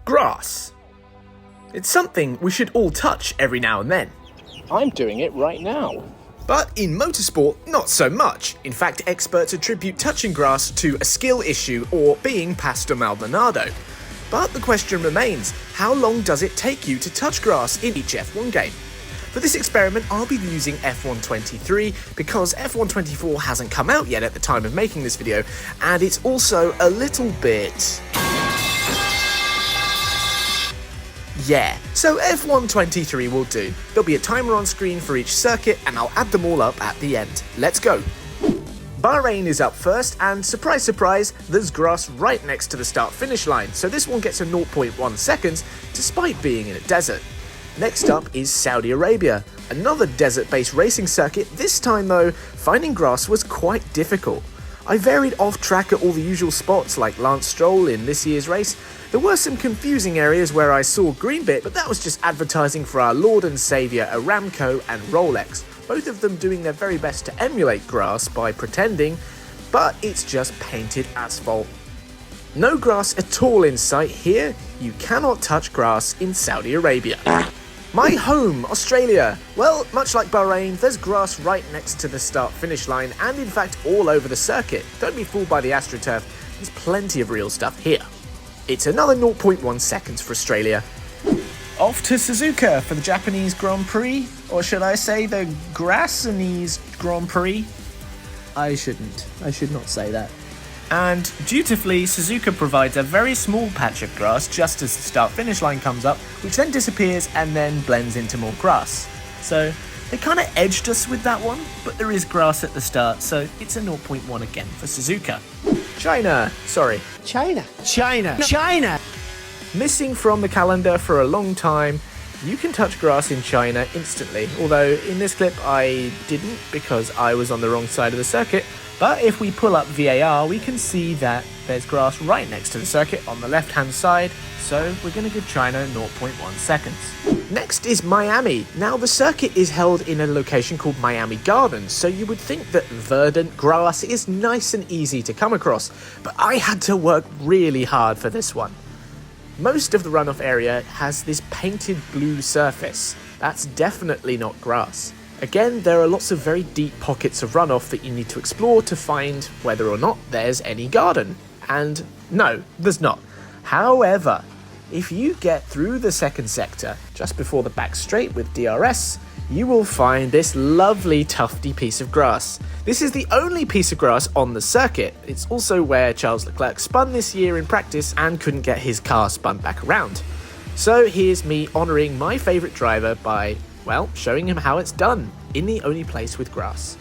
Grass. It's something we should all touch every now and then. I'm doing it right now. But in motorsport, not so much. In fact, experts attribute touching grass to a skill issue or being Pastor Maldonado. But the question remains, how long does it take you to touch grass in each F1 game? For this experiment, I'll be using F1 23 because F1 24 hasn't come out yet at the time of making this video, and it's also a little bit... yeah, so F1 23 will do. There'll be a timer on screen for each circuit and I'll add them all up at the end. Let's go. Bahrain is up first and surprise surprise, there's grass right next to the start finish line, so this one gets a 0.1 seconds despite being in a desert. Next up is Saudi Arabia, another desert-based racing circuit. This time though, finding grass was quite difficult. I varied off track at all the usual spots like Lance Stroll in this year's race. There were some confusing areas where I saw green bit, but that was just advertising for our Lord and Saviour Aramco and Rolex, both of them doing their very best to emulate grass by pretending, but it's just painted asphalt. No grass at all in sight here. You cannot touch grass in Saudi Arabia. My home, Australia. Well, much like Bahrain, there's grass right next to the start-finish line and in fact all over the circuit. Don't be fooled by the AstroTurf, there's plenty of real stuff here. It's another 0.1 seconds for Australia. Off to Suzuka for the Japanese Grand Prix, or should I say the Grassanese Grand Prix? I should not say that. And dutifully, Suzuka provides a very small patch of grass just as the start-finish line comes up, which then disappears and then blends into more grass. So they kind of edged us with that one, but there is grass at the start, so it's a 0.1 again for Suzuka. China. Missing from the calendar for a long time, you can touch grass in China instantly, although in this clip I didn't because I was on the wrong side of the circuit. But if we pull up VAR, we can see that there's grass right next to the circuit on the left-hand side, so we're going to give China 0.1 seconds. Next is Miami. Now, the circuit is held in a location called Miami Gardens, so you would think that verdant grass is nice and easy to come across, but I had to work really hard for this one. Most of the runoff area has this painted blue surface. That's definitely not grass. Again, there are lots of very deep pockets of runoff that you need to explore to find whether or not there's any garden. And no, there's not. However, if you get through the second sector, just before the back straight with DRS, you will find this lovely tufty piece of grass. This is the only piece of grass on the circuit. It's also where Charles Leclerc spun this year in practice and couldn't get his car spun back around. So here's me honouring my favourite driver by, well, showing him how it's done in the only place with grass.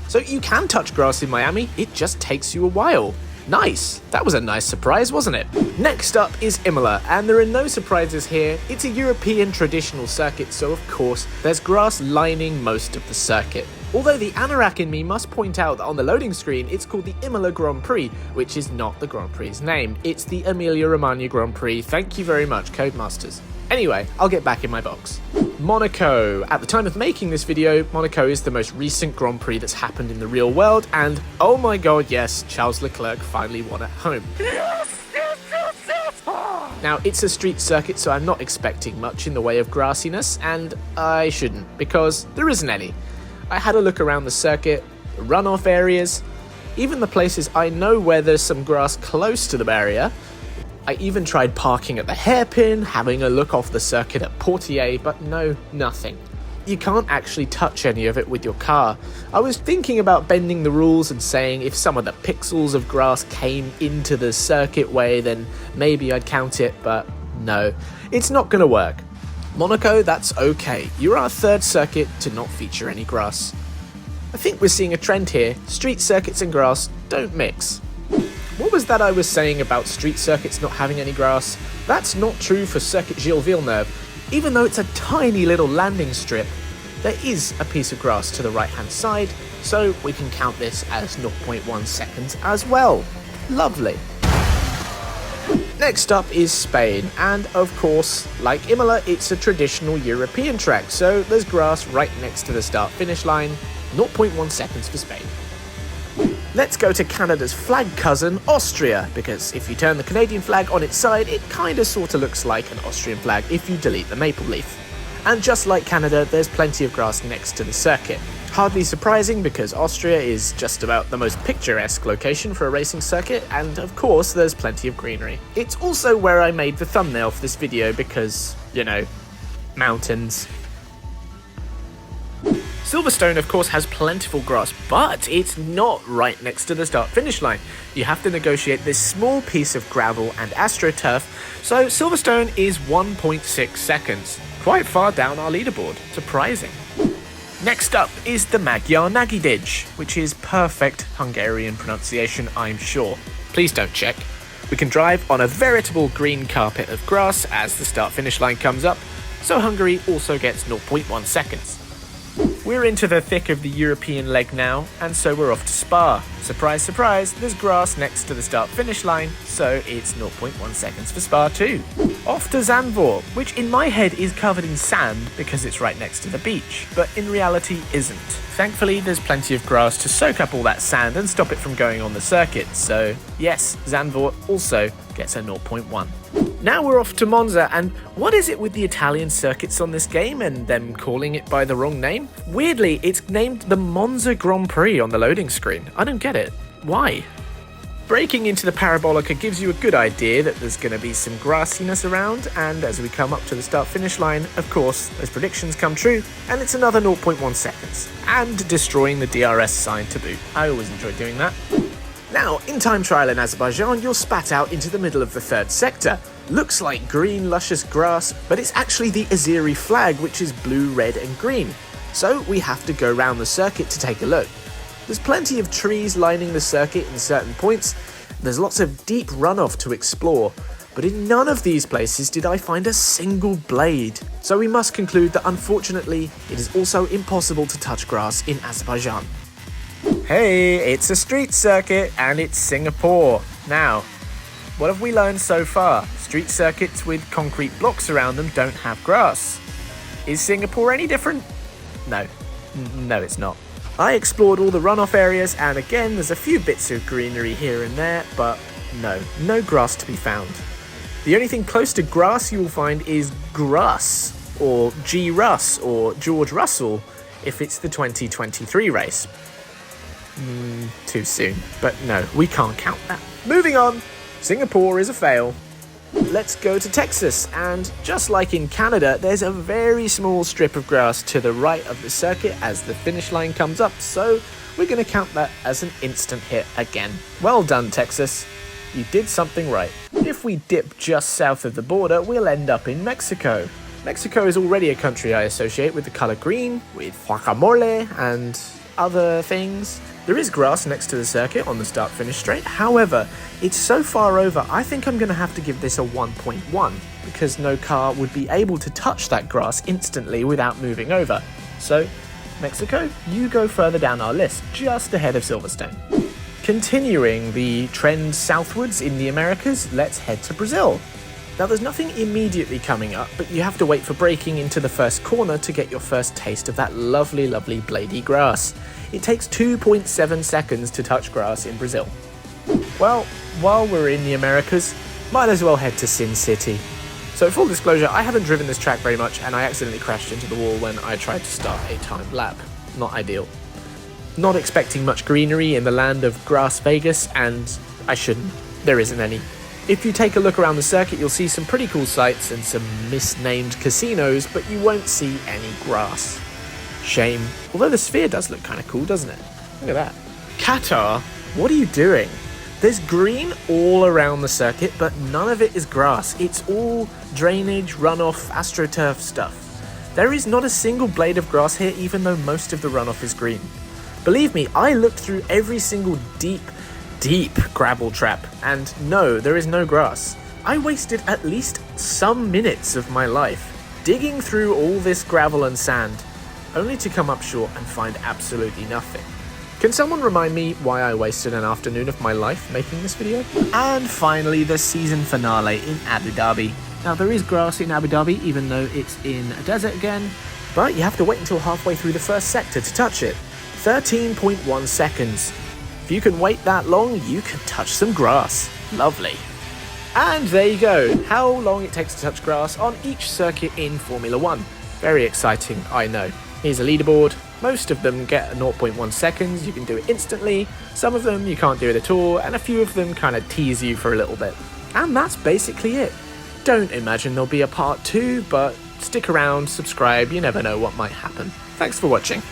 So you can touch grass in Miami, it just takes you a while. Nice, that was a nice surprise, wasn't it? Next up is Imola, and there are no surprises here. It's a European traditional circuit, so of course there's grass lining most of the circuit. Although the anorak in me must point out that on the loading screen it's called the Imola Grand Prix, which is not the Grand Prix's name. It's the Emilia-Romagna Grand Prix. Thank you very much, Codemasters. Anyway, I'll get back in my box. Monaco. At the time of making this video, Monaco is the most recent Grand Prix that's happened in the real world, and oh my god, yes, Charles Leclerc finally won at home. Now, it's a street circuit, so I'm not expecting much in the way of grassiness, and I shouldn't, because there isn't any. I had a look around the circuit, the runoff areas, even the places I know where there's some grass close to the barrier. I even tried parking at the hairpin, having a look off the circuit at Portier, but no, nothing. You can't actually touch any of it with your car. I was thinking about bending the rules and saying if some of the pixels of grass came into the circuit way, then maybe I'd count it, but no, it's not going to work. Monaco, that's okay. You're our third circuit to not feature any grass. I think we're seeing a trend here. Street circuits and grass don't mix. What was that I was saying about street circuits not having any grass? That's not true for Circuit Gilles Villeneuve. Even though it's a tiny little landing strip, there is a piece of grass to the right-hand side, so we can count this as 0.1 seconds as well. Lovely. Next up is Spain, and of course, like Imola, it's a traditional European track, so there's grass right next to the start-finish line, 0.1 seconds for Spain. Let's go to Canada's flag cousin, Austria, because if you turn the Canadian flag on its side, it kinda sorta looks like an Austrian flag if you delete the maple leaf. And just like Canada, there's plenty of grass next to the circuit. Hardly surprising because Austria is just about the most picturesque location for a racing circuit, and of course there's plenty of greenery. It's also where I made the thumbnail for this video because, you know, mountains. Silverstone, of course, has plentiful grass, but it's not right next to the start-finish line. You have to negotiate this small piece of gravel and AstroTurf, so Silverstone is 1.6 seconds. Quite far down our leaderboard. Surprising. Next up is the Magyar Nagydíj, which is perfect Hungarian pronunciation, I'm sure. Please don't check. We can drive on a veritable green carpet of grass as the start-finish line comes up, so Hungary also gets 0.1 seconds. We're into the thick of the European leg now, and so we're off to Spa. Surprise, surprise, there's grass next to the start-finish line, so it's 0.1 seconds for Spa too. Off to Zandvoort, which in my head is covered in sand because it's right next to the beach, but in reality isn't. Thankfully, there's plenty of grass to soak up all that sand and stop it from going on the circuit, so yes, Zandvoort also gets a 0.1. Now we're off to Monza, and what is it with the Italian circuits on this game and them calling it by the wrong name? Weirdly, it's named the Monza Grand Prix on the loading screen. I don't get it. Why? Braking into the Parabolica gives you a good idea that there's going to be some grassiness around, and as we come up to the start-finish line, of course, those predictions come true, and it's another 0.1 seconds. And destroying the DRS sign to boot. I always enjoy doing that. Now, in time trial in Azerbaijan, you're spat out into the middle of the third sector. Looks like green, luscious grass, but it's actually the Azeri flag, which is blue, red, and green. So we have to go round the circuit to take a look. There's plenty of trees lining the circuit in certain points. There's lots of deep runoff to explore, but in none of these places did I find a single blade. So we must conclude that unfortunately, it is also impossible to touch grass in Azerbaijan. Hey, it's a street circuit and it's Singapore. Now, what have we learned so far? Street circuits with concrete blocks around them don't have grass. Is Singapore any different? No. No, it's not. I explored all the runoff areas, and again, there's a few bits of greenery here and there, but no grass to be found. The only thing close to grass you will find is grass, or G. Russ, or George Russell, if it's the 2023 race. Too soon, but no, we can't count that. Moving on, Singapore is a fail. Let's go to Texas, and just like in Canada, there's a very small strip of grass to the right of the circuit as the finish line comes up, so we're going to count that as an instant hit again. Well done, Texas. You did something right. If we dip just south of the border, we'll end up in Mexico. Mexico is already a country I associate with the color green, with guacamole and other things. There is grass next to the circuit on the start-finish straight, however, it's so far over, I think I'm going to have to give this a 1.1, because no car would be able to touch that grass instantly without moving over. So, Mexico, you go further down our list, just ahead of Silverstone. Continuing the trend southwards in the Americas, let's head to Brazil. Now there's nothing immediately coming up, but you have to wait for braking into the first corner to get your first taste of that lovely, lovely blady grass. It takes 2.7 seconds to touch grass in Brazil. Well, while we're in the Americas, might as well head to Sin City. So full disclosure, I haven't driven this track very much and I accidentally crashed into the wall when I tried to start a timed lap. Not ideal. Not expecting much greenery in the land of Grass Vegas, and I shouldn't. There isn't any. If you take a look around the circuit, you'll see some pretty cool sights and some misnamed casinos, but you won't see any grass. Shame. Although the sphere does look kind of cool, doesn't it? Look at that. Qatar, what are you doing? There's green all around the circuit, but none of it is grass. It's all drainage, runoff, AstroTurf stuff. There is not a single blade of grass here, even though most of the runoff is green. Believe me, I looked through every single deep gravel trap, and no, there is no grass. I wasted at least some minutes of my life digging through all this gravel and sand, only to come up short and find absolutely nothing. Can someone remind me why I wasted an afternoon of my life making this video? And finally, the season finale in Abu Dhabi. Now there is grass in Abu Dhabi, even though it's in a desert again, but you have to wait until halfway through the first sector to touch it. 13.1 seconds. If you can wait that long, you can touch some grass. Lovely. And there you go, how long it takes to touch grass on each circuit in Formula 1. Very exciting, I know. Here's a leaderboard. Most of them get 0.1 seconds, you can do it instantly. Some of them you can't do it at all, and a few of them kind of tease you for a little bit. And that's basically it. Don't imagine there'll be a part 2, but stick around, subscribe, you never know what might happen. Thanks for watching.